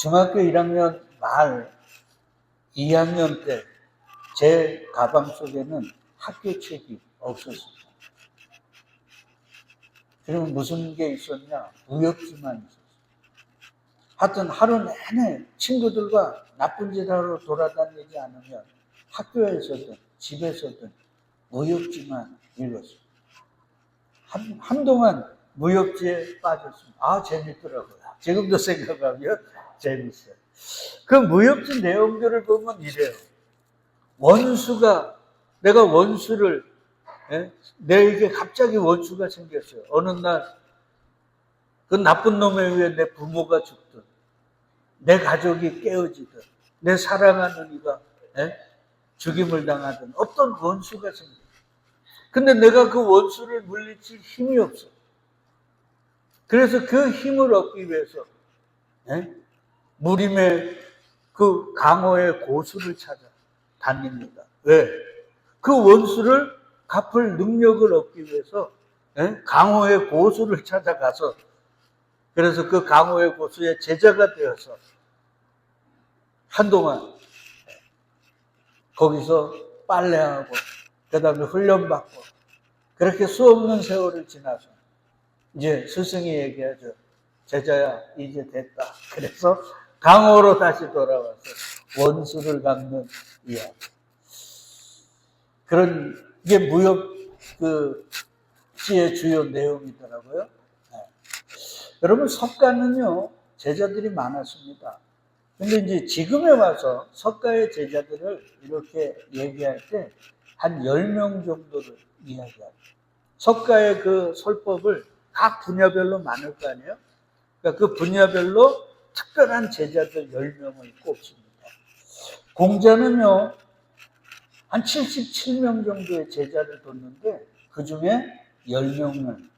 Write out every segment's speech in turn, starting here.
중학교 1학년 말 2학년 때 제 가방 속에는 학교 책이 없었습니다. 그러면 무슨 게 있었냐? 무협지만 있었어요. 하여튼 하루 내내 친구들과 나쁜 짓 하러 돌아다니지 않으면 학교에서든 집에서든 무협지만 읽었어요. 한동안 무협지에 빠졌습니다. 아, 재밌더라고요. 지금도 생각하면 재밌어요. 그 무협지 내용들을 보면 이래요. 내가 원수를, 내게 갑자기 원수가 생겼어요. 어느 날, 그 나쁜 놈에 의해 내 부모가 죽든, 내 가족이 깨어지든, 내 사랑하는 이가 죽임을 당하든, 어떤 원수가 생겨요. 근데 내가 그 원수를 물리칠 힘이 없어. 그래서 그 힘을 얻기 위해서, 무림의 그 강호의 고수를 찾아 다닙니다. 왜? 그 원수를 갚을 능력을 얻기 위해서 강호의 고수를 찾아가서, 그래서 그 강호의 고수의 제자가 되어서 한동안 거기서 빨래하고 그 다음에 훈련받고 그렇게 수없는 세월을 지나서 이제 스승이 얘기하죠. 제자야, 이제 됐다. 그래서 강호로 다시 돌아와서 원수를 갚는 이야기. 그런 게 무협지의 주요 내용이더라고요. 여러분, 석가는요, 제자들이 많았습니다. 근데 이제 지금에 와서 석가의 제자들을 이렇게 얘기할 때 한 10명 정도를 이야기합니다. 석가의 그 설법을 각 분야별로 많을 거 아니에요? 그러니까 그 분야별로 특별한 제자들 10명을 꼽습니다. 공자는요, 한 77명 정도의 제자를 뒀는데 그 중에 10명을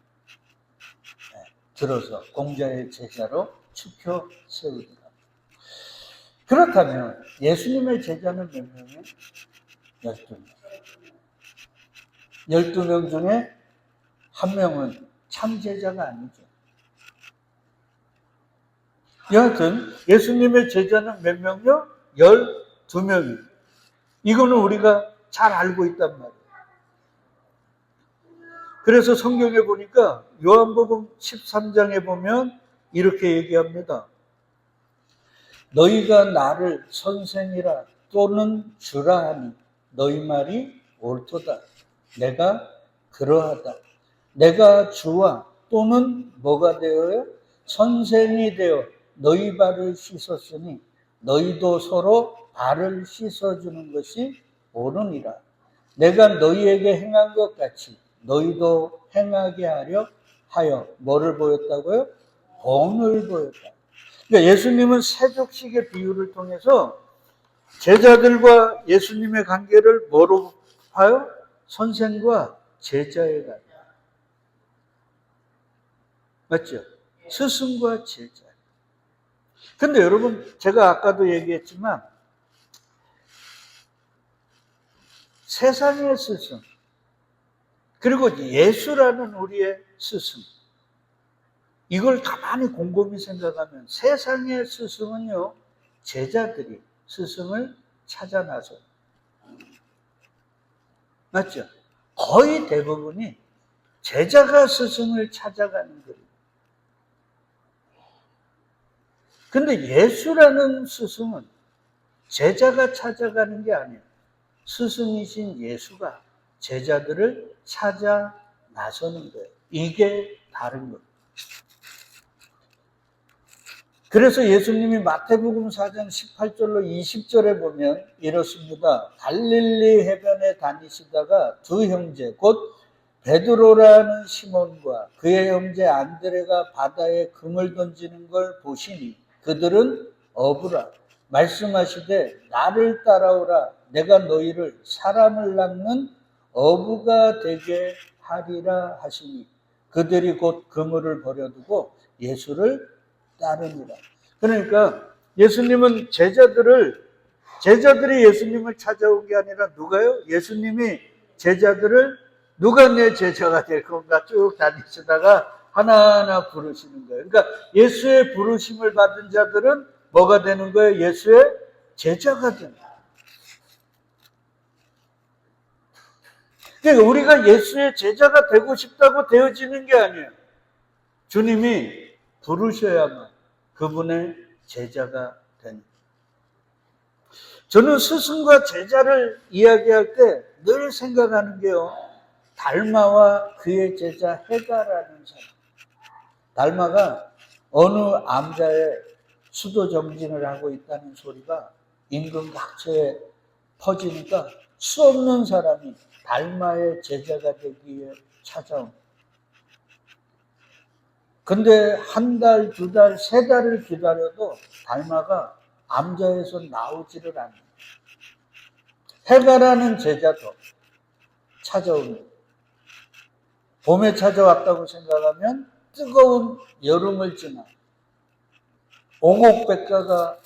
들어서 공자의 제자로 추켜 세우더라. 그렇다면 예수님의 제자는 몇 명이에요? 12명. 12명 중에 한 명은 참 제자가 아니죠. 여하튼 예수님의 제자는 몇 명이요? 12명이에요. 이거는 우리가 잘 알고 있단 말이에요. 그래서 성경에 보니까 요한복음 13장에 보면 이렇게 얘기합니다. 너희가 나를 선생이라 또는 주라 하니 너희 말이 옳도다. 내가 그러하다. 내가 주와 또는 뭐가 되어요? 선생이 되어 너희 발을 씻었으니 너희도 서로 발을 씻어주는 것이 옳으니라. 내가 너희에게 행한 것 같이 너희도 행하게 하여 뭐를 보였다고요? 본을 보였다. 그러니까 예수님은 세족식의 비유를 통해서 제자들과 예수님의 관계를 뭐로 봐요? 선생과 제자의 관계. 맞죠? 스승과 제자. 근데 여러분, 제가 아까도 얘기했지만 세상의 스승, 그리고 예수라는 우리의 스승, 이걸 가만히 곰곰이 생각하면 세상의 스승은요, 제자들이 스승을 찾아 나서, 맞죠? 거의 대부분이 제자가 스승을 찾아가는 거예요. 근데 예수라는 스승은 제자가 찾아가는 게 아니에요. 스승이신 예수가 제자들을 찾아 나서는 거예요. 이게 다른 거예요. 그래서 예수님이 마태복음 4장 18절로 20절에 보면 이렇습니다. 갈릴리 해변에 다니시다가 두 형제 곧 베드로라는 시몬과 그의 형제 안드레가 바다에 금을 던지는 걸 보시니 그들은 어부라 말씀하시되 나를 따라오라 내가 너희를 사람을 낚는 어부가 되게 하리라 하시니 그들이 곧 그물을 버려두고 예수를 따르니라. 그러니까 예수님은 제자들이 예수님을 찾아온 게 아니라 누가요? 예수님이 제자들을 누가 내 제자가 될 건가 쭉 다니시다가 하나하나 부르시는 거예요. 그러니까 예수의 부르심을 받은 자들은 뭐가 되는 거예요? 예수의 제자가 되는 거예요. 그러니까 우리가 예수의 제자가 되고 싶다고 되어지는 게 아니에요. 주님이 부르셔야만 그분의 제자가 되는 거예요. 저는 스승과 제자를 이야기할 때 늘 생각하는 게요, 달마와 그의 제자 헤가라는 사람. 달마가 어느 암자의 수도 정진을 하고 있다는 소리가 인근 각처에 퍼지니까 수 없는 사람이 달마의 제자가 되기 위해 찾아옵니다. 근데 한 달, 두 달, 세 달을 기다려도 달마가 암자에서 나오지를 않는다. 헤가라는 제자도 찾아옵니다. 봄에 찾아왔다고 생각하면 뜨거운 여름을 지나 오곡백과가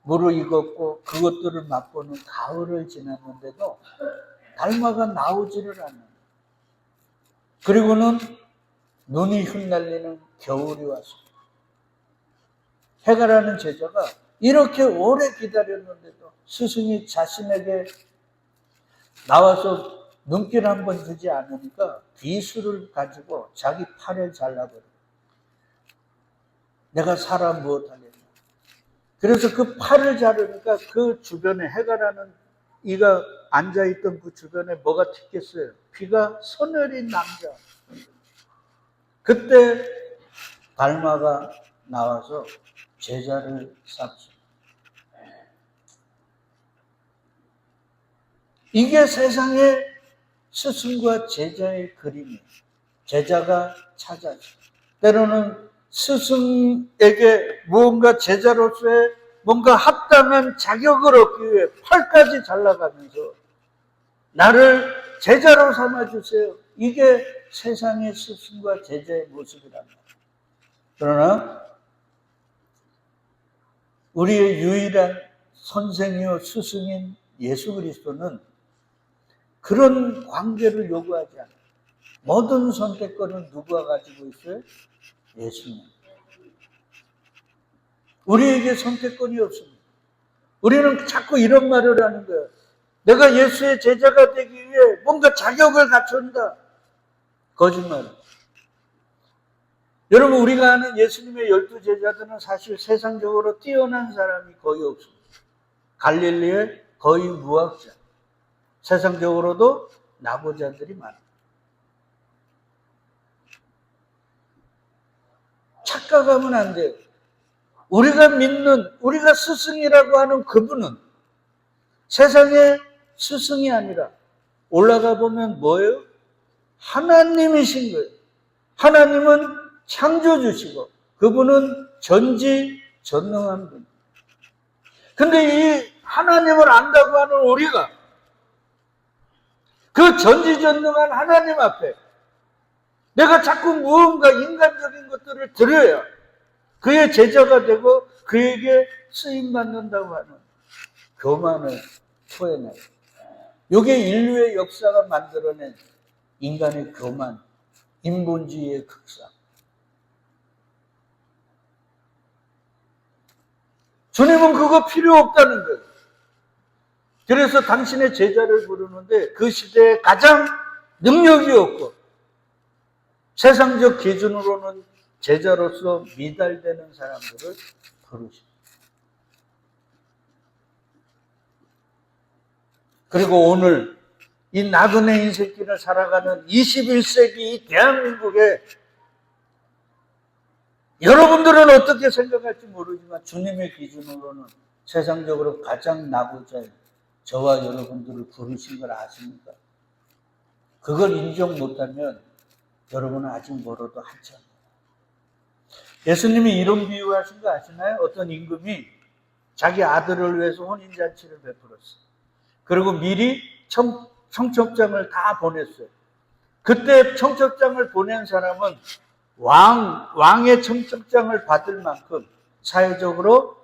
무르익었고 그것들을 맛보는 가을을 지났는데도 달마가 나오지를 않는다. 그리고는 눈이 흩날리는 겨울이 왔습니다. 헤가라는 제자가 이렇게 오래 기다렸는데도 스승이 자신에게 나와서 눈길 한번 주지 않으니까 비수를 가지고 자기 팔을 잘라버려요. 내가 사람 무엇하겠냐. 그래서 그 팔을 자르니까 그 주변에, 헤가라는 이가 앉아있던 그 주변에 뭐가 튀겠어요? 피가 서늘인 남자. 그때 달마가 나와서 제자를 삼습니다. 이게 세상의 스승과 제자의 그림이에요. 제자가 찾아져. 때로는 스승에게 무언가 제자로서의 뭔가 합당한 자격을 얻기 위해 팔까지 잘라가면서 나를 제자로 삼아주세요. 이게 세상의 스승과 제자의 모습이란 말이에요. 그러나 우리의 유일한 선생이요 스승인 예수 그리스도는 그런 관계를 요구하지 않아요. 모든 선택권은 누가 가지고 있어요? 예수님. 우리에게 선택권이 없습니다. 우리는 자꾸 이런 말을 하는 거예요. 내가 예수의 제자가 되기 위해 뭔가 자격을 갖춘다. 거짓말. 여러분, 우리가 아는 예수님의 12 제자들은 사실 세상적으로 뛰어난 사람이 거의 없습니다. 갈릴리의 거의 무학자. 세상적으로도 낙오자들이 많아요. 착각하면 안 돼요. 우리가 믿는, 우리가 스승이라고 하는 그분은 세상의 스승이 아니라 올라가 보면 뭐예요? 하나님이신 거예요. 하나님은 창조주시고 그분은 전지전능한 분. 근데 이 하나님을 안다고 하는 우리가 그 전지전능한 하나님 앞에 내가 자꾸 무언가 인간적인 것들을 드려야 그의 제자가 되고 그에게 쓰임받는다고 하는 교만을 토해내요. 이게 인류의 역사가 만들어낸 인간의 교만, 인본주의의 극사. 주님은 그거 필요 없다는 거예요. 그래서 당신의 제자를 부르는데 그 시대에 가장 능력이 없고 세상적 기준으로는 제자로서 미달되는 사람들을 부르십니다. 그리고 오늘 이 나그네 인생길을 살아가는 21세기 이 대한민국에 여러분들은 어떻게 생각할지 모르지만 주님의 기준으로는 세상적으로 가장 낙오자인 저와 여러분들을 부르신 걸 아십니까? 그걸 인정 못하면 여러분은 아직 멀어도 한참. 예수님이 이런 비유하신 거 아시나요? 어떤 임금이 자기 아들을 위해서 혼인잔치를 베풀었어요. 그리고 미리 청첩장을 다 보냈어요. 그때 청첩장을 보낸 사람은 왕의 청첩장을 받을 만큼 사회적으로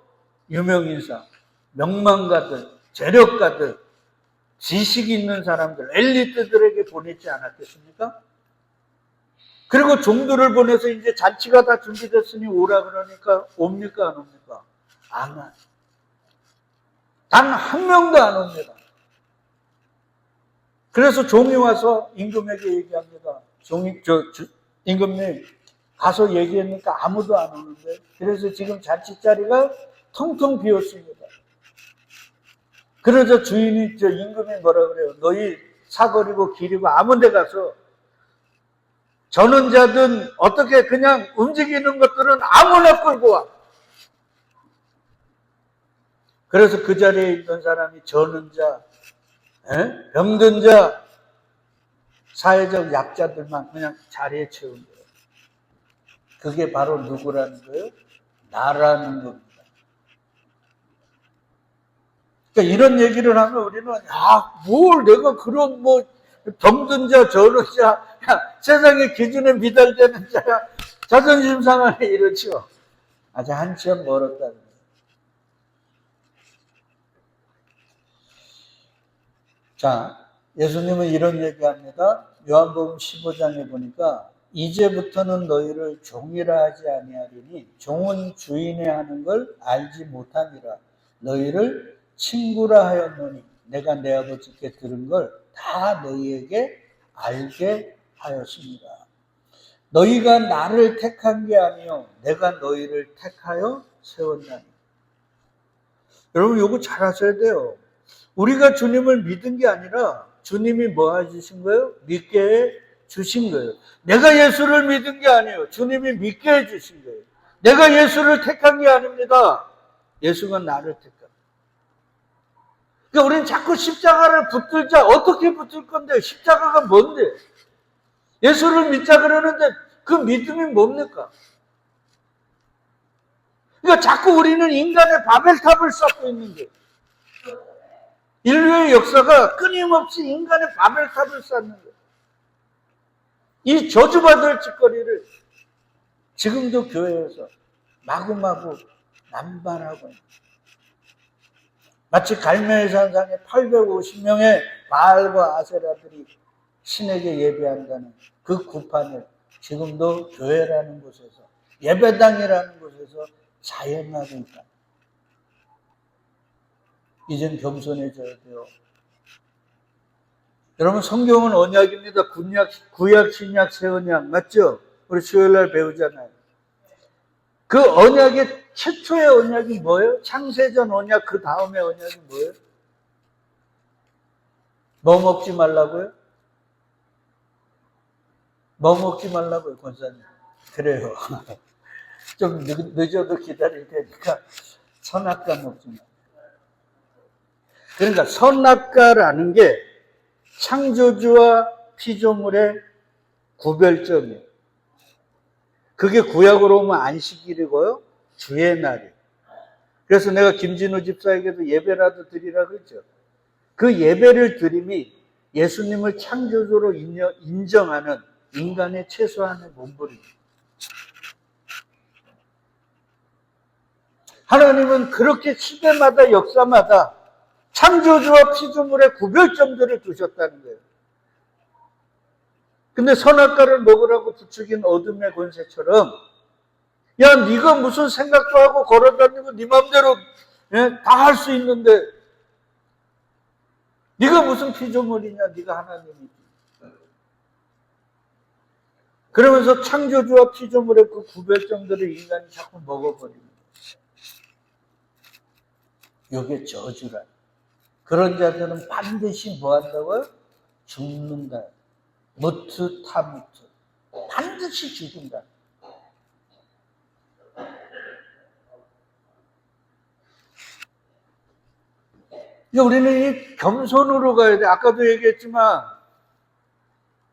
유명인사, 명망가들, 재력가들, 지식이 있는 사람들, 엘리트들에게 보냈지 않았겠습니까? 그리고 종들을 보내서 이제 잔치가 다 준비됐으니 오라 그러니까 옵니까 안 옵니까? 안 와. 단 한 명도 안 옵니다. 그래서 종이 와서 임금에게 얘기합니다. 임금님, 가서 얘기하니까 아무도 안 오는데, 그래서 지금 잔치자리가 텅텅 비었습니다. 그러자 주인이, 임금이 뭐라 그래요? 너희 사거리고 길이고 아무 데 가서 전원자든 어떻게 그냥 움직이는 것들은 아무나 끌고 와. 그래서 그 자리에 있던 사람이 전원자, 병든 자, 사회적 약자들만 그냥 자리에 채운 거예요. 그게 바로 누구라는 거예요? 나라는 겁니다. 그러니까 이런 얘기를 하면 우리는 뭘 내가 그런 병든 자, 저런 자, 세상의 기준에 미달되는 자야, 자존심 상하네 이러죠. 아직 한참 멀었다는 거예요. 자, 예수님은 이런 얘기합니다. 요한복음 15장에 보니까 이제부터는 너희를 종이라 하지 아니하리니 종은 주인의 하는 걸 알지 못함이라. 너희를 친구라 하였노니 내가 내 아버지께 들은 걸 다 너희에게 알게 하였습니다. 너희가 나를 택한 게 아니요 내가 너희를 택하여 세웠나니. 여러분 이거 잘 하셔야 돼요. 우리가 주님을 믿은 게 아니라 주님이 뭐 해주신 거예요? 믿게 해 주신 거예요. 내가 예수를 믿은 게 아니에요. 주님이 믿게 해주신 거예요. 내가 예수를 택한 게 아닙니다. 예수가 나를 택한. 그러니까 우리는 자꾸 십자가를 붙들자. 어떻게 붙들 건데? 십자가가 뭔데? 예수를 믿자 그러는데 그 믿음이 뭡니까? 그러니까 자꾸 우리는 인간의 바벨탑을 쌓고 있는 거예요. 인류의 역사가 끊임없이 인간의 바벨탑을 쌓는 거예요. 이 저주받을 짓거리를 지금도 교회에서 마구마구 남발하고 있는. 마치 갈멜 산상에 850명의 바알과 아세라들이 신에게 예배한다는 그 구판을 지금도 교회라는 곳에서, 예배당이라는 곳에서 자연하고 있다. 이젠 겸손해져야 돼요. 여러분 성경은 언약입니다. 구약, 신약, 새 언약 맞죠? 우리 수요일날 배우잖아요. 그 언약의 최초의 언약이 뭐예요? 창세전 언약 그 다음의 언약이 뭐예요? 뭐 먹지 말라고요? 뭐 먹지 말라고요, 권사님? 그래요. 좀 늦어도 기다릴 테니까 선악과 먹지 말라고. 그러니까 선악과라는 게 창조주와 피조물의 구별점이에요. 그게 구약으로 오면 안식일이고요. 주의 날이에요. 그래서 내가 김진우 집사에게도 예배라도 드리라 그랬죠. 그 예배를 드림이 예수님을 창조주로 인정하는 인간의 최소한의 몸부림이에요. 하나님은 그렇게 시대마다 역사마다 창조주와 피조물의 구별점들을 두셨다는 거예요. 근데 선악과를 먹으라고 부추긴 어둠의 권세처럼 야 네가 무슨 생각도 하고 걸어다니고 네 맘대로 다 할 수 있는데 네가 무슨 피조물이냐, 네가 하나님이지. 그러면서 창조주와 피조물의 그 구별점들을 인간이 자꾸 먹어버리는 거예요. 이게 저주라. 그런 자들은 반드시 뭐 한다고요? 죽는다. 무트 타무트. 반드시 죽는다. 우리는 이 겸손으로 가야 돼. 아까도 얘기했지만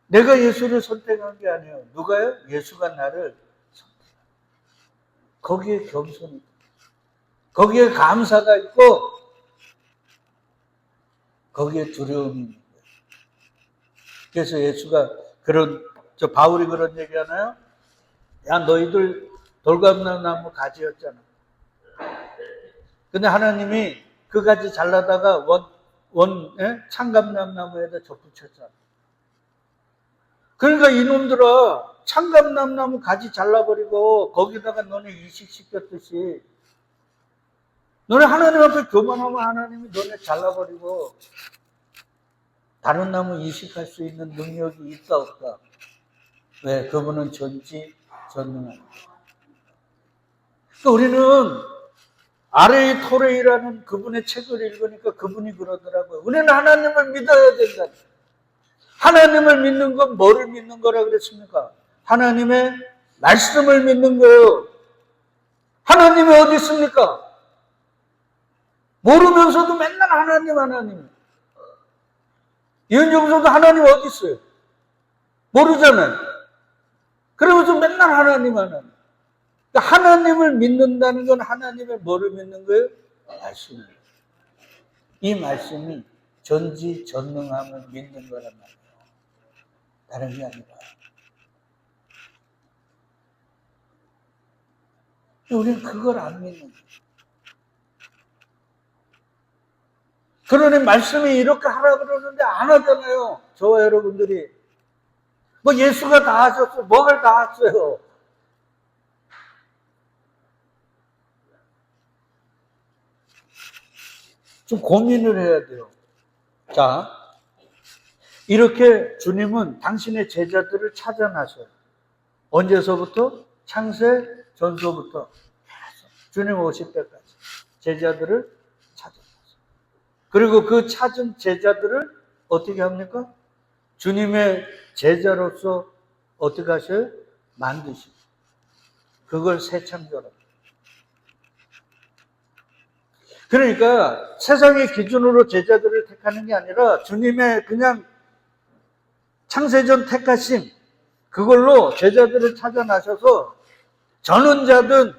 내가 예수를 선택한 게 아니에요. 누가요? 예수가 나를 선택한. 거기에 겸손이 있고 거기에 감사가 있고 거기에 두려움이 있는 거예요. 그래서 예수가 바울이 그런 얘기 하나요? 야 너희들 돌감나무 가지였잖아. 근데 하나님이 그 가지 잘라다가 창감나무에다 접붙였잖아. 그러니까 이놈들아 창감나무 가지 잘라버리고 거기다가 너네 이식시켰듯이 너네 하나님 앞에 교만하면 하나님이 너네 잘라버리고 다른 나무 이식할 수 있는 능력이 있다 없다. 왜? 그분은 전지전능하다. 그러니까 우리는 아레이 토레이라는 그분의 책을 읽으니까 그분이 그러더라고요. 우리는 하나님을 믿어야 된다. 하나님을 믿는 건 뭐를 믿는 거라 그랬습니까? 하나님의 말씀을 믿는 거예요. 하나님이 어디 있습니까? 모르면서도 맨날 하나님. 이은정서도 하나님 어디 있어요? 모르잖아요. 그러면서 맨날 하나님. 그러니까 하나님을 믿는다는 건 하나님의 뭐를 믿는 거예요? 말씀을. 이 말씀이 전지전능함을 믿는 거란 말이에요. 다른 게 아니라. 우리는 그걸 안 믿는 거예요. 그러니 말씀이 이렇게 하라 그러는데 안 하잖아요. 저와 여러분들이. 뭐 예수가 다 하셨어요. 뭐를 다 했어요. 좀 고민을 해야 돼요. 자, 이렇게 주님은 당신의 제자들을 찾아나서요. 언제서부터? 창세전서부터 계속 주님 오실 때까지 제자들을 찾아나서요. 그리고 그 찾은 제자들을 어떻게 합니까? 주님의 제자로서 어떻게 하셔요? 만드시고 그걸 새 창조라고. 그러니까 세상의 기준으로 제자들을 택하는 게 아니라 주님의 그냥 창세전 택하심 그걸로 제자들을 찾아 나셔서 전원자든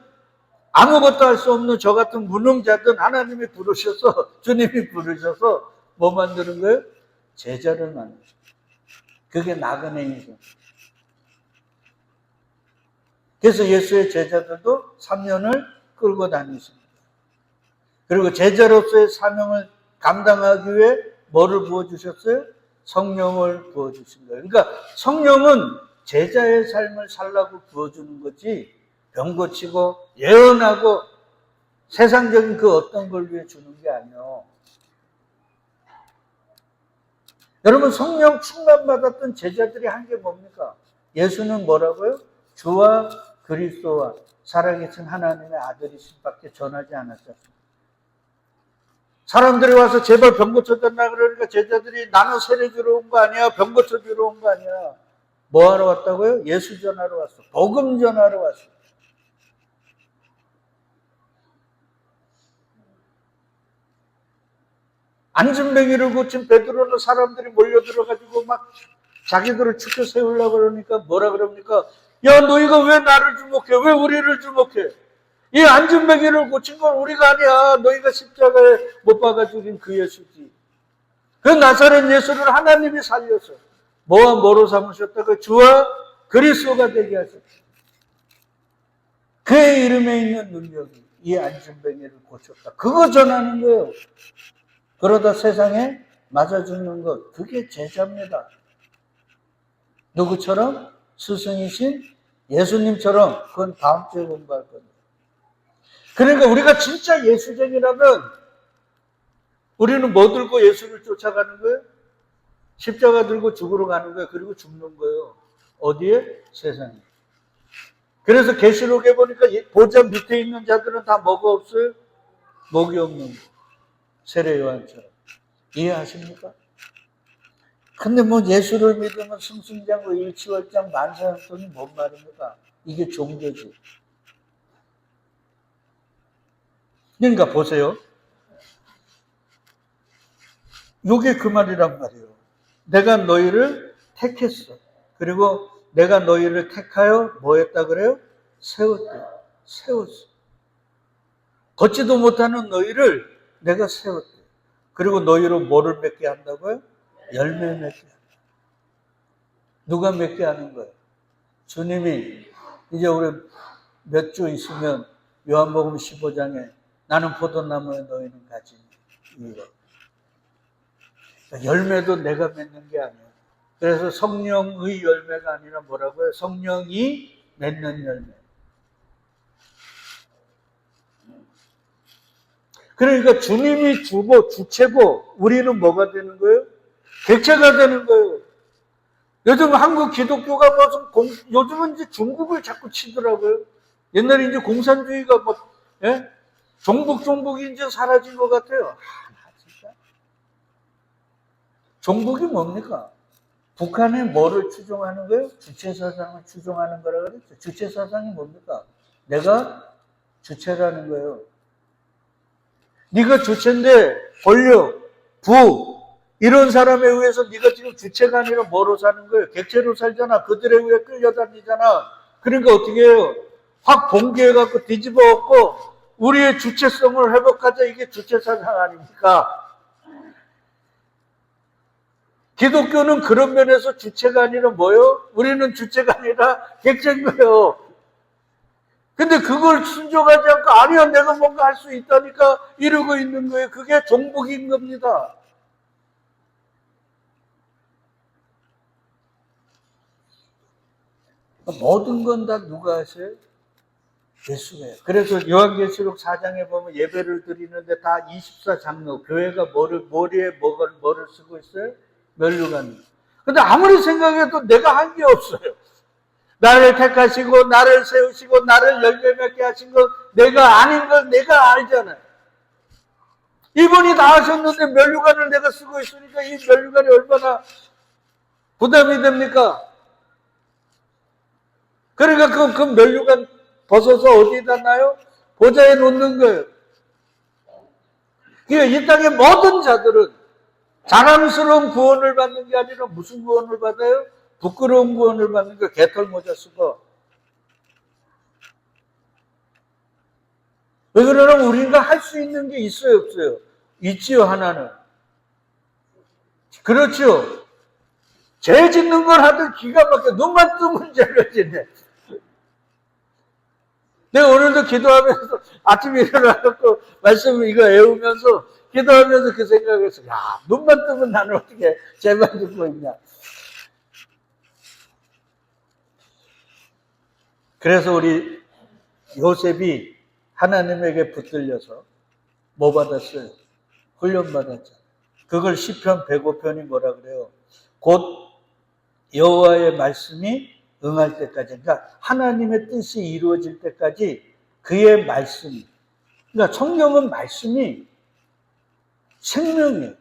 아무것도 할 수 없는 저 같은 무능자든 하나님이 부르셔서 주님이 부르셔서 뭐 만드는 거예요? 제자를 만드셔요. 그게 나그네이죠. 그래서 예수의 제자들도 3년을 끌고 다니십니다. 그리고 제자로서의 사명을 감당하기 위해 뭐를 부어주셨어요? 성령을 부어주신 거예요. 그러니까 성령은 제자의 삶을 살라고 부어주는 거지 병 고치고 예언하고 세상적인 그 어떤 걸 위해 주는 게 아니에요. 여러분 성령 충만받았던 제자들이 한 게 뭡니까? 예수는 뭐라고요? 주와 그리스도와 살아계신 하나님의 아들이신 밖에 전하지 않았습니다. 사람들이 와서 제발 병 고쳐달라 그러니까 제자들이 나는 세례 주러 온 거 아니야. 병 고쳐주러 온 거 아니야. 뭐 하러 왔다고요? 예수 전하러 왔어. 복음 전하러 왔어. 안진뱅이를 고친 베드로는 사람들이 몰려들어가지고 막 자기들을 축켜 세우려고 그러니까 뭐라 그럽니까? 야 너희가 왜 나를 주목해? 왜 우리를 주목해? 이 안진뱅이를 고친 건 우리가 아니야. 너희가 십자가에 못 박아 죽인 그 예수지. 그 나사렛 예수를 하나님이 살려서 뭐와 뭐로 삼으셨다? 그 주와 그리스도가 되게 하셨다. 그의 이름에 있는 능력이 이 안진뱅이를 고쳤다. 그거 전하는 거예요. 그러다 세상에 맞아 죽는 것, 그게 제자입니다. 누구처럼? 스승이신 예수님처럼. 그건 다음 주에 공부할 겁니다. 그러니까 우리가 진짜 예수쟁이라면 우리는 뭐 들고 예수를 쫓아가는 거예요? 십자가 들고 죽으러 가는 거예요. 그리고 죽는 거예요. 어디에? 세상에. 그래서 계시록에 보니까 보좌 밑에 있는 자들은 다 뭐가 없어요? 목이 없는 거예요. 세례 요한처럼. 이해하십니까? 근데 뭐 예수를 믿으면 승승장구 일치월장 만사형통이 뭔 말입니까? 이게 종교지. 그러니까 보세요. 요게 그 말이란 말이에요. 내가 너희를 택했어. 그리고 내가 너희를 택하여 뭐 했다 그래요? 세웠대. 세웠어. 걷지도 못하는 너희를 내가 세웠대. 그리고 너희로 뭐를 맺게 한다고요? 열매 맺게 한다. 누가 맺게 하는 거예요? 주님이 이제 우리 몇 주 있으면 요한복음 15장에 나는 포도나무에 너희는 가지니 이거. 열매도 내가 맺는 게 아니에요. 그래서 성령의 열매가 아니라 뭐라고요? 성령이 맺는 열매. 그러니까 주님이 주고 주체고 우리는 뭐가 되는 거예요? 객체가 되는 거예요. 요즘 한국 기독교가 요즘은 이제 중국을 자꾸 치더라고요. 옛날에 이제 공산주의가 예? 종북이 이제 사라진 것 같아요. 진짜. 종북이 뭡니까? 북한에 뭐를 추종하는 거예요? 주체사상을 추종하는 거라 그랬죠. 주체사상이 뭡니까? 내가 주체라는 거예요. 네가 주체인데 권력, 부 이런 사람에 의해서 네가 지금 주체가 아니라 뭐로 사는 거예요? 객체로 살잖아. 그들에 의해 끌려다니잖아. 그러니까 어떻게 해요? 확 봉기해갖고 뒤집어 엎고 우리의 주체성을 회복하자. 이게 주체사상 아닙니까? 기독교는 그런 면에서 주체가 아니라 뭐예요? 우리는 주체가 아니라 객체인 거예요. 근데 그걸 순종하지 않고 아니야 내가 뭔가 할 수 있다니까 이러고 있는 거예요. 그게 종북인 겁니다. 모든 건 다 누가 하세요? 예수가 해요. 그래서 요한계시록 4장에 보면 예배를 드리는데 다 24장로 교회가 머리에 뭐를 쓰고 있어요? 면류관. 근데 아무리 생각해도 내가 한 게 없어요. 나를 택하시고 나를 세우시고 나를 열매 맺게 하신 것 내가 아닌 걸 내가 알잖아요. 이분이 다 하셨는데 면류관을 내가 쓰고 있으니까 이 면류관이 얼마나 부담이 됩니까? 그러니까 그 면류관 벗어서 어디다 놔요? 보좌에 놓는 거예요. 그러니까 이 땅의 모든 자들은 자랑스러운 구원을 받는 게 아니라 무슨 구원을 받아요? 부끄러운 구원을 받는 거 개털 모자 쓰고. 왜 그러냐면 우리가 할 수 있는 게 있어요, 없어요? 있지요, 하나는. 그렇죠. 죄 짓는 걸 하든 기가 막혀. 눈만 뜨면 죄를 짓네. 내가 오늘도 기도하면서 아침에 일어나서 말씀 이거 외우면서 기도하면서 그 생각을 했어. 야, 눈만 뜨면 나는 어떻게 죄만 짓고 있냐. 그래서 우리 요셉이 하나님에게 붙들려서 뭐 받았어요? 훈련 받았죠. 그걸 시편 105편이 뭐라 그래요? 곧 여호와의 말씀이 응할 때까지, 그러니까 하나님의 뜻이 이루어질 때까지 그의 말씀이, 그러니까 성경은 말씀이 생명이에요.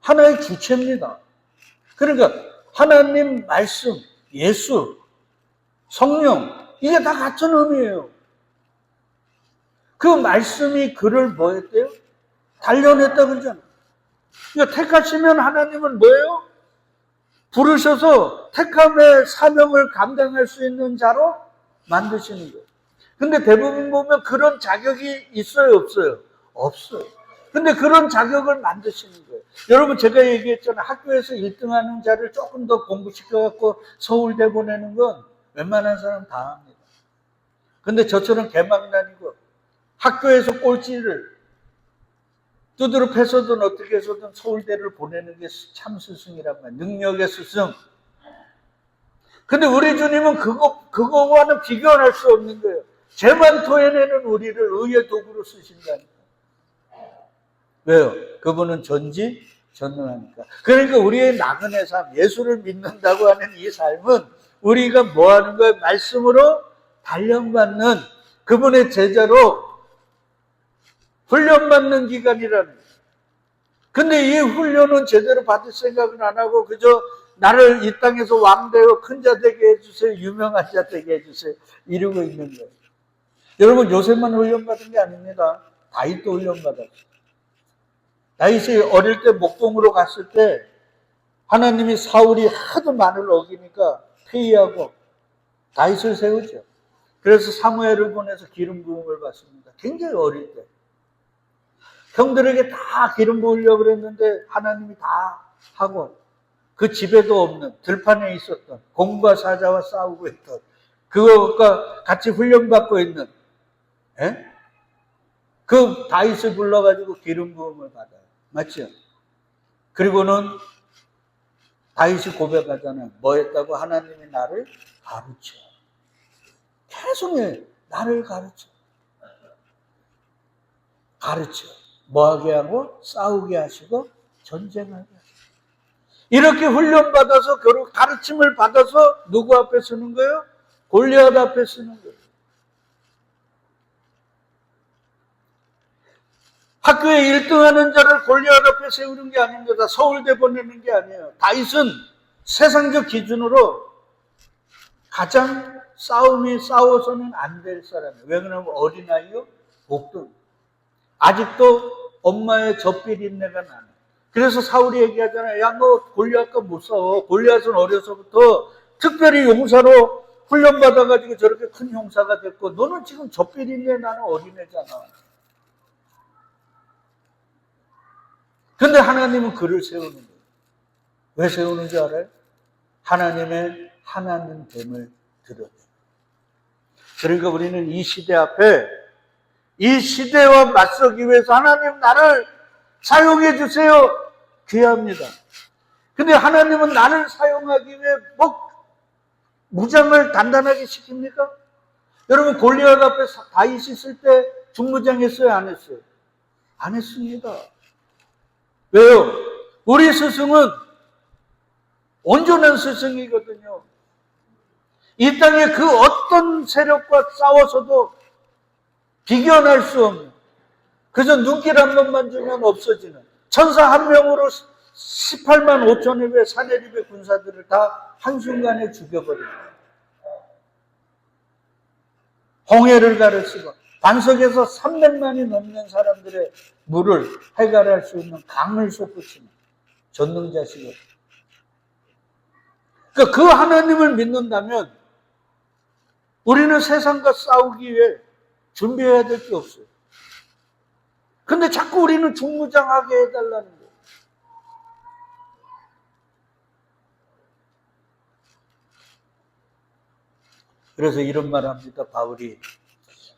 하나의 주체입니다. 그러니까 하나님 말씀, 예수, 성령 이게 다 같은 의미예요. 그 말씀이 그를 뭐 했대요? 단련했다 그러잖아요. 그러니까 택하시면 하나님은 뭐예요? 부르셔서 택함의 사명을 감당할 수 있는 자로 만드시는 거예요. 근데 대부분 보면 그런 자격이 있어요, 없어요? 없어요. 근데 그런 자격을 만드시는 거예요. 여러분 제가 얘기했잖아요. 학교에서 1등하는 자를 조금 더 공부시켜갖고 서울대 보내는 건 웬만한 사람 다 합니다. 근데 저처럼 개망난이고 학교에서 꼴찌를 두드러 패서든 어떻게 해서든 서울대를 보내는 게 참 스승이란 말이에요. 능력의 스승. 근데 우리 주님은 그거와는 비교할 수 없는 거예요. 죄만 토해내는 우리를 의의 도구로 쓰신다니까. 왜요? 그분은 전지전능하니까. 그러니까 우리의 나그네 삶, 예수를 믿는다고 하는 이 삶은 우리가 뭐 하는 거예요? 말씀으로 단련받는 그분의 제자로 훈련받는 기간이라는 거예요. 근데 이 훈련은 제대로 받을 생각은 안 하고 그저 나를 이 땅에서 왕되어 큰 자 되게 해주세요. 유명한 자 되게 해주세요. 이러고 있는 거예요. 여러분 요셉만 훈련받은 게 아닙니다. 다윗도 훈련받았어요. 다윗이 어릴 때 목동으로 갔을 때 하나님이 사울이 하도 말을 어기니까 회의하고 다윗을 세우죠. 그래서 사무엘을 보내서 기름 부음을 받습니다. 굉장히 어릴 때. 형들에게 다 기름 부으려고 그랬는데 하나님이 다 하고 그 집에도 없는 들판에 있었던 공과 사자와 싸우고 있던 그것과 같이 훈련받고 있는 그 다윗을 불러가지고 기름 부음을 받아요. 맞죠? 그리고는 다윗이 고백하잖아요. 뭐 했다고? 하나님이 나를 가르쳐. 계속 나를 가르쳐. 가르쳐. 뭐하게 하고 싸우게 하시고 전쟁하게 하시고. 이렇게 훈련받아서 가르침을 받아서 누구 앞에 서는 거예요? 골리앗 앞에 서는 거예요. 학교에 1등하는 자를 골리앗 앞에 세우는 게 아닙니다. 서울대 보내는 게 아니에요. 다윗은 세상적 기준으로 가장 싸워서는 안 될 사람이에요. 왜 그러냐면 어린아이요? 목돈. 아직도 엄마의 젖비린내가 나네. 그래서 사울이 얘기하잖아요. 야, 너 골리앗과 못 싸워. 골리앗은 어려서부터 특별히 용사로 훈련받아가지고 저렇게 큰 형사가 됐고, 너는 지금 젖비린내 나는 어린애잖아. 근데 하나님은 그를 세우는 거예요. 왜 세우는지 알아요? 하나님의 하나님됨을 드러내요. 그러니까 우리는 이 시대 앞에, 이 시대와 맞서기 위해서 하나님 나를 사용해 주세요. 귀합니다. 근데 하나님은 나를 사용하기 위해 무장을 단단하게 시킵니까? 여러분 골리앗 앞에 다윗이 있을 때 중무장했어요? 안 했어요? 안 했습니다. 왜요? 우리 스승은 온전한 스승이거든요. 이 땅에 그 어떤 세력과 싸워서도 비견할 수 없는, 그저 눈길 한 번만 주면 없어지는 천사 한 명으로 18만 5천의 사내립의 군사들을 다 한순간에 죽여버립니다. 홍해를 가르치고 반석에서 300만이 넘는 사람들의 물을 해결할 수 있는 강을 솟구치는 전능자시거든요. 그러니까 그 하나님을 믿는다면 우리는 세상과 싸우기 위해 준비해야 될 게 없어요. 근데 자꾸 우리는 중무장하게 해달라는 거예요. 그래서 이런 말 합니다. 바울이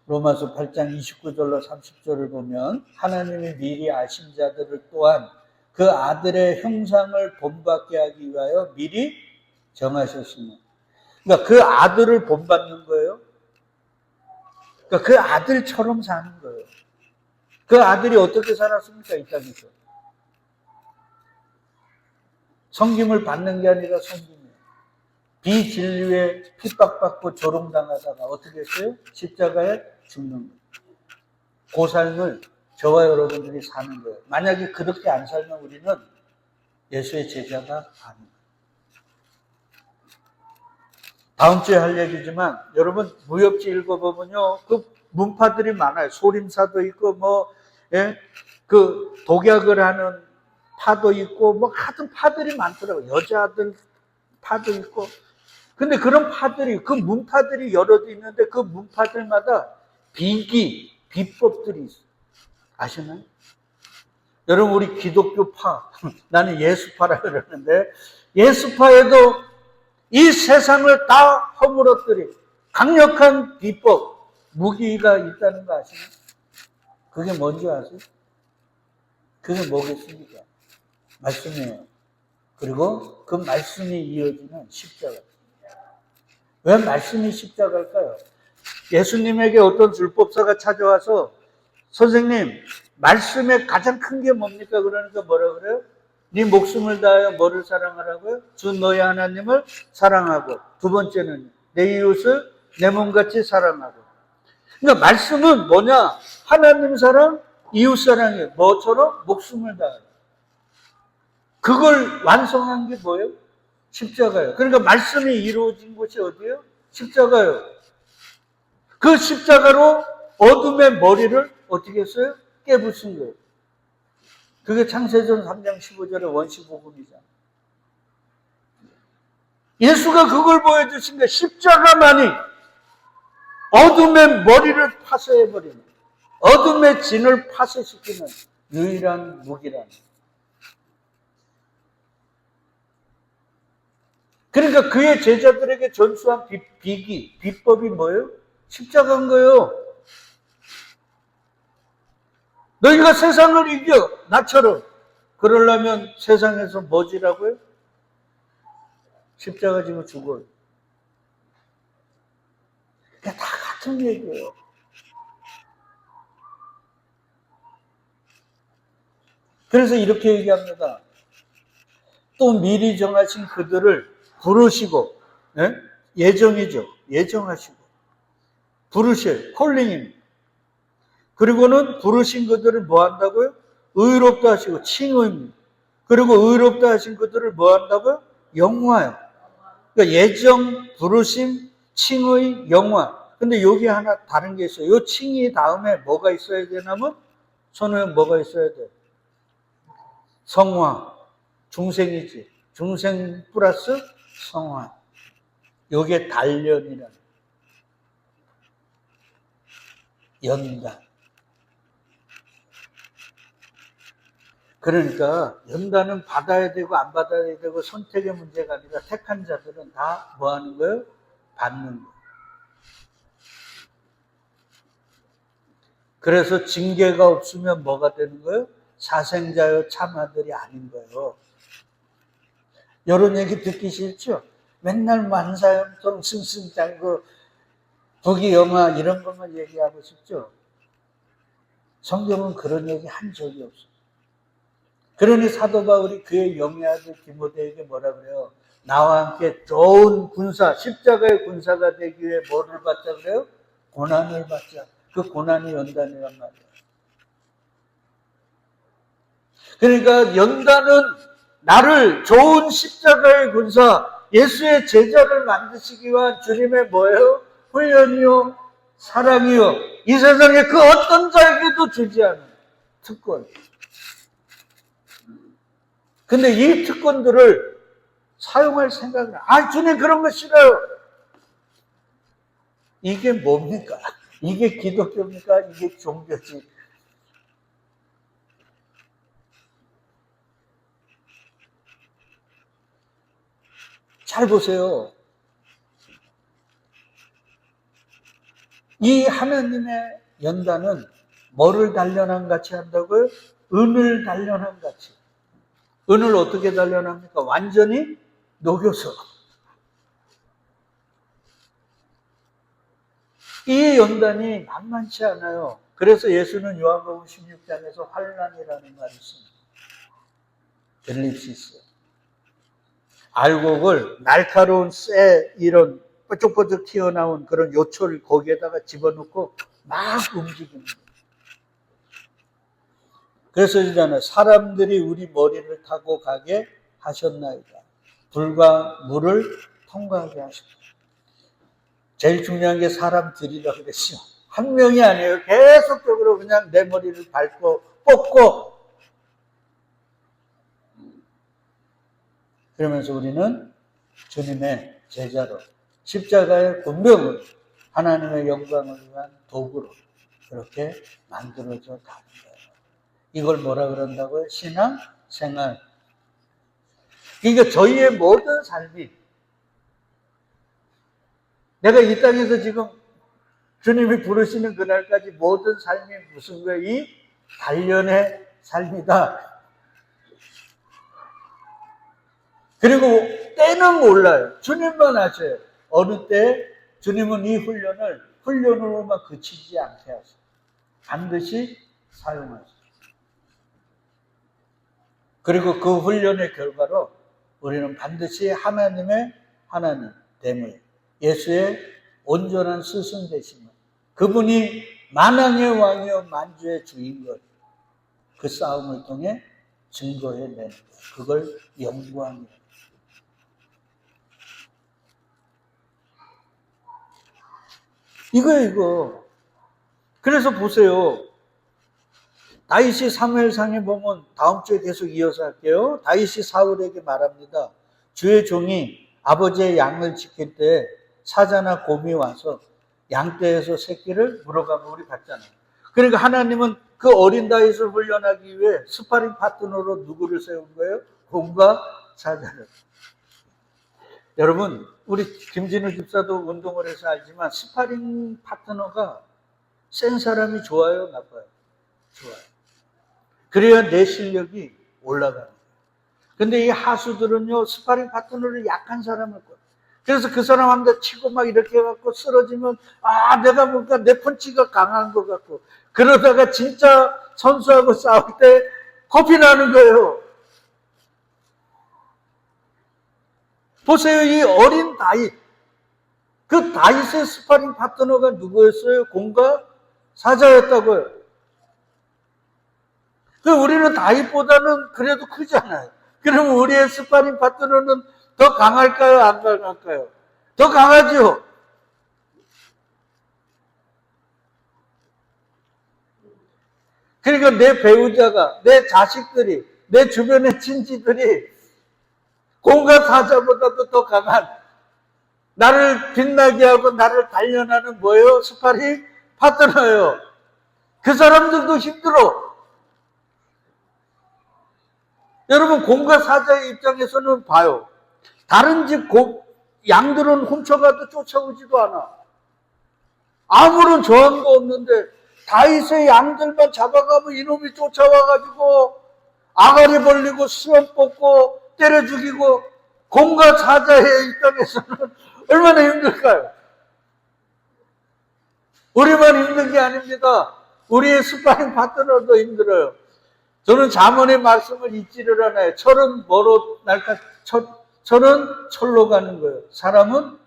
로마서 8장 29절로 30절을 보면 하나님이 미리 아신 자들을 또한 그 아들의 형상을 본받게 하기 위하여 미리 정하셨으니, 그러니까 그 아들을 본받는 거예요. 그러니까 그 아들처럼 사는 거예요. 그 아들이 어떻게 살았습니까? 이 땅에서. 섬김을 받는 게 아니라 섬김이에요. 비진리에 핍박받고 조롱당하다가 어떻게 했어요? 십자가에 죽는 거예요. 그 삶을 저와 여러분들이 사는 거예요. 만약에 그렇게 안 살면 우리는 예수의 제자가 아닙니다. 다음 주에 할 얘기지만 여러분 무협지 읽어보면요, 그 문파들이 많아요. 소림사도 있고 그 독약을 하는 파도 있고 하여튼 파들이 많더라고요. 여자들 파도 있고. 근데 그런 파들이, 그 문파들이 여러 개 있는데 그 문파들마다 비법들이 있어요. 아시나요? 여러분 우리 기독교파, 나는 예수파라 그러는데 예수파에도 이 세상을 다 허물어뜨린 강력한 비법, 무기가 있다는 거 아시나요? 그게 뭔지 아세요? 그게 뭐겠습니까? 말씀이에요. 그리고 그 말씀이 이어지는 십자가. 왜 말씀이 십자가일까요? 예수님에게 어떤 율법사가 찾아와서 선생님, 말씀의 가장 큰 게 뭡니까? 그러니까 뭐라 그래요? 네 목숨을 다하여 뭐를 사랑하라고요? 주 너의 하나님을 사랑하고, 두 번째는 내 이웃을 내 몸같이 사랑하고. 그러니까 말씀은 뭐냐? 하나님 사랑, 이웃 사랑이에요. 뭐처럼? 목숨을 다하여. 그걸 완성한 게 뭐예요? 십자가예요. 그러니까 말씀이 이루어진 곳이 어디예요? 십자가예요. 그 십자가로 어둠의 머리를 어떻게 했어요? 깨부순 거예요. 그게 창세전 3장 15절의 원시복음이잖아요. 예수가 그걸 보여주신 게 십자가만이 어둠의 머리를 파쇄해버리는, 어둠의 진을 파쇄시키는 유일한 무기라는 거예요. 그러니까 그의 제자들에게 전수한 비법이 뭐예요? 십자가인 거예요. 너희가 세상을 이겨, 나처럼. 그러려면 세상에서 뭐지라고요? 십자가 지고 죽어요. 그러니까 다 같은 얘기예요. 그래서 이렇게 얘기합니다. 또 미리 정하신 그들을 부르시고, 예정이죠. 예정하시고. 부르실, 콜링입니다. 그리고는 부르신 그들을 뭐 한다고요? 의롭다 하시고, 칭의입니다. 그리고 의롭다 하신 그들을 뭐 한다고요? 영화요. 그러니까 예정, 부르심, 칭의, 영화. 근데 여기 하나 다른 게 있어요. 이 칭의 다음에 뭐가 있어야 되냐면, 손에 뭐가 있어야 돼? 성화. 중생이지. 중생 플러스 성화. 요게 단련이라는. 연단. 그러니까 연단은 받아야 되고 안 받아야 되고 선택의 문제가 아니라 택한 자들은 다 뭐 하는 거예요? 받는 거예요. 그래서 징계가 없으면 뭐가 되는 거예요? 사생자요 참아들이 아닌 거예요. 이런 얘기 듣기 싫죠? 맨날 만사형통 승승장구 부귀영화 이런 것만 얘기하고 싶죠? 성경은 그런 얘기 한 적이 없어요. 그러니 사도 바울이 그의 영의 아들 디모데에게 뭐라 그래요? 나와 함께 좋은 군사, 십자가의 군사가 되기 위해 뭐를 받자 그래요? 고난을 받자. 그 고난이 연단이란 말이에요. 그러니까 연단은 나를 좋은 십자가의 군사, 예수의 제자를 만드시기 위한 주님의 뭐예요? 훈련이요, 사랑이요, 이 세상에 그 어떤 자에게도 주지 않은 특권. 근데 이 특권들을 사용할 생각을, 주님 그런 거 싫어요. 이게 뭡니까? 이게 기독교입니까? 이게 종교지. 잘 보세요. 이 하나님의 연단은 뭐를 단련한 같이 한다고요? 은을 단련한 같이. 은을 어떻게 단련합니까? 완전히 녹여서. 이 연단이 만만치 않아요. 그래서 예수는 요한복음 16장에서 환난이라는 말을 씁니다. 델립시스. 알곡을 날카로운 쇠 이런 뾰족뾰족 튀어나온 그런 요철 거기에다가 집어넣고 막 움직입니다. 그래서 이잖아요. 사람들이 우리 머리를 타고 가게 하셨나이다. 불과 물을 통과하게 하셨다. 제일 중요한 게 사람들이라고 그랬어요. 한 명이 아니에요. 계속적으로 그냥 내 머리를 밟고 뽑고 그러면서 우리는 주님의 제자로 십자가의 군병으로 하나님의 영광을 위한 도구로 그렇게 만들어져 가는 거예요. 이걸 뭐라 그런다고요? 신앙 생활. 그러니까 저희의 모든 삶이 내가 이 땅에서 지금 주님이 부르시는 그날까지 모든 삶이 무슨 거예요? 이 단련의 삶이다. 그리고 때는 몰라요. 주님만 아셔요. 어느 때 주님은 이 훈련으로만 그치지 않게 하셔요. 반드시 사용하셔요. 그리고 그 훈련의 결과로 우리는 반드시 하나님의 하나님 됨을, 예수의 온전한 스승 되심을, 그분이 만왕의 왕이요 만주의 주인 것, 그 싸움을 통해 증거해내는 거예요. 그걸 영광이에요. 이거. 그래서 보세요. 다윗이 사무엘상에 보면 다음 주에 계속 이어서 할게요. 다윗이 사울에게 말합니다. 주의 종이 아버지의 양을 지킬 때 사자나 곰이 와서 양떼에서 새끼를 물어가면 우리 봤잖아요. 그러니까 하나님은 그 어린 다윗을 훈련하기 위해 스파링 파트너로 누구를 세운 거예요? 곰과 사자를. 여러분, 우리 김진우 집사도 운동을 해서 알지만 스파링 파트너가 센 사람이 좋아요, 나빠요? 좋아요. 그래야 내 실력이 올라가는 거예요. 근데 이 하수들은요, 스파링 파트너를 약한 사람을 거예요. 그래서 그 사람한테 치고 막 이렇게 해갖고 쓰러지면, 내가 뭔가 내 펀치가 강한 것 같고, 그러다가 진짜 선수하고 싸울 때 겁이 나는 거예요. 보세요, 이 어린 다윗. 그 다윗의 스파링 파트너가 누구였어요? 공과 사자였다고요. 그 우리는 다윗보다는 그래도 크잖아요. 그러면 우리의 스파링 파트너는 더 강할까요? 안 강할까요? 더 강하죠. 그러니까 내 배우자가, 내 자식들이, 내 주변의 친지들이 공과 사자보다도 더 강한, 나를 빛나게 하고 나를 단련하는 뭐예요? 스파링 파트너예요. 그 사람들도 힘들어. 여러분, 공과 사자의 입장에서는 봐요. 다른 집 양들은 훔쳐가도 쫓아오지도 않아. 아무런 저항도 없는데 다윗의 양들만 잡아가면 이놈이 쫓아와가지고 아가리 벌리고 수염 뽑고 때려 죽이고, 공과 사자의 입장에서는 얼마나 힘들까요? 우리만 힘든 게 아닙니다. 우리의 스파링 파트너도 힘들어요. 저는 잠언의 말씀을 잊지를 않아요. 철은 뭐로 날까? 철은 철로 가는 거예요. 사람은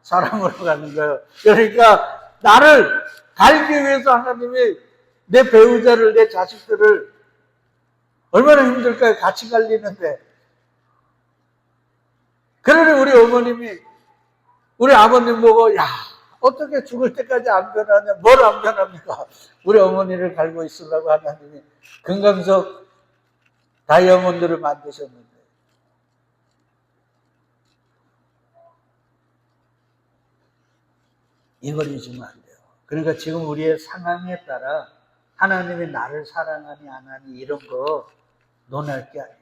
사람으로 가는 거예요. 그러니까 나를 갈기 위해서 하나님이 내 배우자를, 내 자식들을 얼마나 힘들까요? 같이 갈리는데. 그러니 우리 어머님이 우리 아버님 보고, 야, 어떻게 죽을 때까지 안 변하냐? 뭘 안 변합니까? 우리 어머니를 갈고 있으려고 하나님이 금강석 다이아몬드를 만드셨는데. 이걸 잊으면 안 돼요. 그러니까 지금 우리의 상황에 따라 하나님이 나를 사랑하니 안 하니 이런 거 논할 게 아니에요.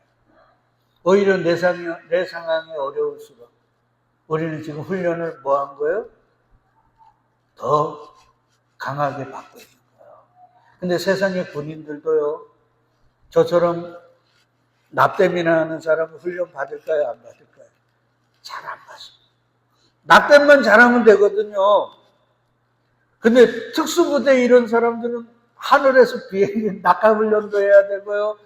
오히려 내 상황이 어려울수록 우리는 지금 훈련을 뭐 한 거예요? 더 강하게 받고 있는 거예요. 근데 세상의 군인들도요, 저처럼 납땜이나 하는 사람은 훈련 받을까요? 안 받을까요? 잘 안 받습니다. 납땜만 잘하면 되거든요. 근데 특수부대 이런 사람들은 하늘에서 비행기 낙하훈련도 해야 되고요.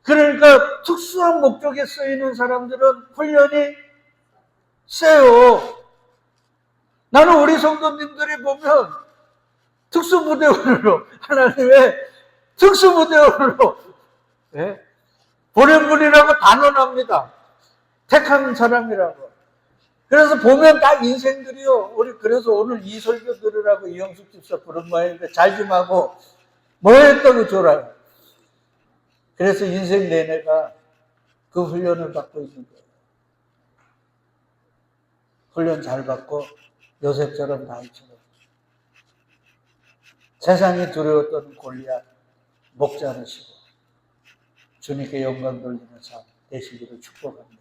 그러니까 특수한 목적에 쓰이는 사람들은 훈련이 세요. 나는 우리 성도님들이 보면 특수부대원으로, 하나님의 특수부대원으로 보낸 분이라고 단언합니다. 택한 사람이라고. 그래서 보면 다 인생들이요. 우리 그래서 오늘 이 설교 들으라고 이영숙 집사 부른 모양인데 잘 좀 하고 뭐 했다고 졸아요. 그래서 인생 내내가 그 훈련을 받고 있는 거예요. 훈련 잘 받고 요셉처럼 다윗처럼 세상이 두려웠던 골리앗 목 자르시고 주님께 영광 돌리는 삶 되시기를 축복합니다.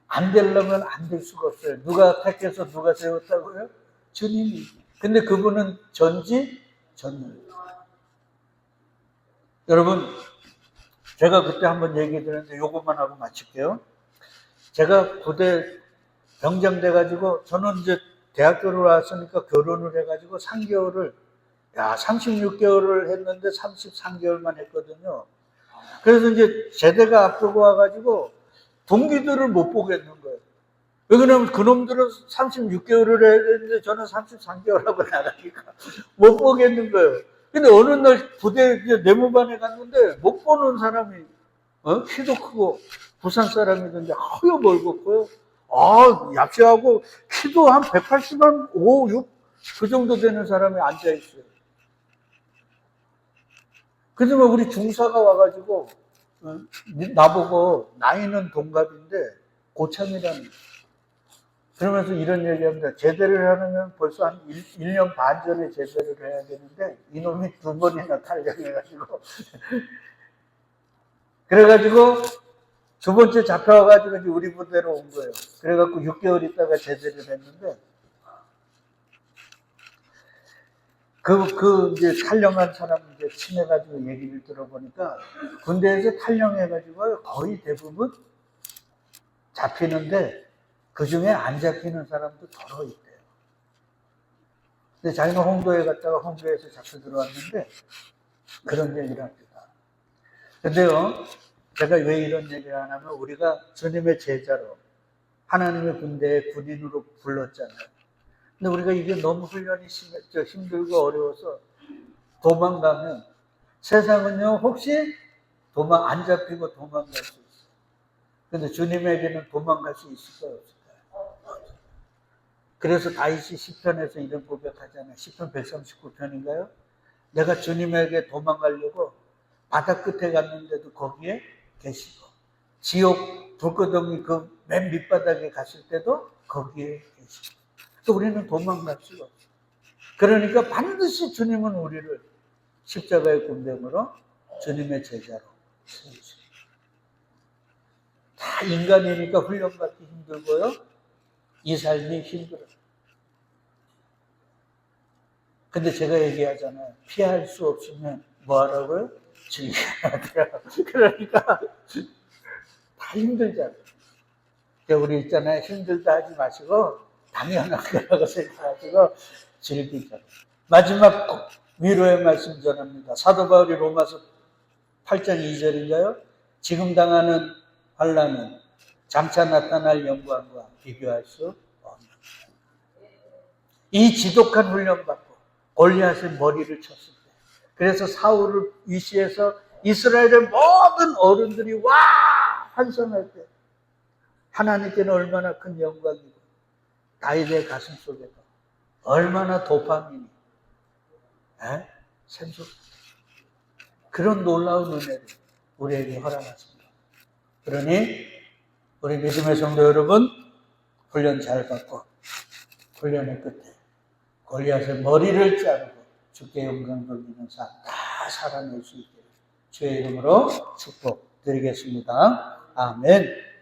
안 되려면 안 될 수가 없어요. 누가 택해서 누가 세웠다고요? 주님이. 근데 그분은 전지전능. 여러분, 제가 그때 한번 얘기 드렸는데 요것만 하고 마칠게요. 제가 부대 병장 돼가지고 저는 이제 대학교를 왔으니까 결혼을 해가지고 36개월을 했는데 33개월만 했거든요. 그래서 이제 제대가 앞두고 와가지고 동기들을 못 보겠는 거예요. 왜 그러냐면 그놈들은 36개월을 해야 되는데 저는 33개월 하고 나가니까 못 보겠는 거예요. 근데 어느 날 부대 내무반에 갔는데 못 보는 사람이 키도 크고 부산 사람이던데 허여 멀었고요. 얍시하고 키도 한 180한 5, 6 그 정도 되는 사람이 앉아있어요. 그러면 우리 중사가 와가지고 나보고 나이는 동갑인데 고참이라는, 그러면서 이런 얘기합니다. 제대를 하려면 벌써 한 1년 반 전에 제대를 해야 되는데 이놈이 2번이나 탈영해가지고 그래가지고 두 번째 잡혀와가지고 우리 부대로 온 거예요. 그래갖고 6개월 있다가 제대를 했는데 이제 탈영한 사람 이제 친해가지고 얘기를 들어보니까 군대에서 탈영해가지고 거의 대부분 잡히는데 그 중에 안 잡히는 사람도 더러 있대요. 근데 자기가 홍도에 갔다가 홍도에서 잡혀 들어왔는데 그런 얘기를 합니다. 근데요, 제가 왜 이런 얘기를 하냐면, 우리가 주님의 제자로 하나님의 군대에 군인으로 불렀잖아요. 근데 우리가 이게 너무 훈련이 심했죠. 힘들고 어려워서 도망가면, 세상은요, 혹시 안 잡히고 도망갈 수 있어요. 근데 주님에게는 도망갈 수 있을까요, 없을까요? 그래서 다윗이 시편에서 이런 고백하잖아요. 시편 139편인가요? 내가 주님에게 도망가려고 바다 끝에 갔는데도 거기에 계시고, 지옥 불구덩이 그 맨 밑바닥에 갔을 때도 거기에 계시고, 또 우리는 도망갈 수가 없어요. 그러니까 반드시 주님은 우리를 십자가의 군병으로 주님의 제자로 세우시고, 다 인간이니까 훈련받기 힘들고요, 이 삶이 힘들어요. 근데 제가 얘기하잖아요. 피할 수 없으면 뭐 하라고요? 즐겨야 돼요. 그러니까 다 힘들잖아요. 우리 있잖아요. 힘들다 하지 마시고 당연한 거라고 생각하시고 즐기자. 마지막 위로의 말씀 전합니다. 사도 바울이 로마서 8장 2절인가요? 지금 당하는 환난은 장차 나타날 영광과 비교할 수 없는. 이 지독한 훈련 받고 골리앗의 머리를 쳤을 때, 그래서 사울을 위시해서 이스라엘의 모든 어른들이 와 환성할 때, 하나님께는 얼마나 큰 영광이고 다윗의 가슴 속에도 얼마나 도파민이 샘솟, 그런 놀라운 은혜를 우리에게 허락하십니다. 그러니 우리 믿음의 성도 여러분, 훈련 잘 받고 훈련의 끝에 골리앗의 머리를 자르고 주께 영광 돌리는 삶 다 살아낼 수 있게 주의 이름으로 축복드리겠습니다. 아멘.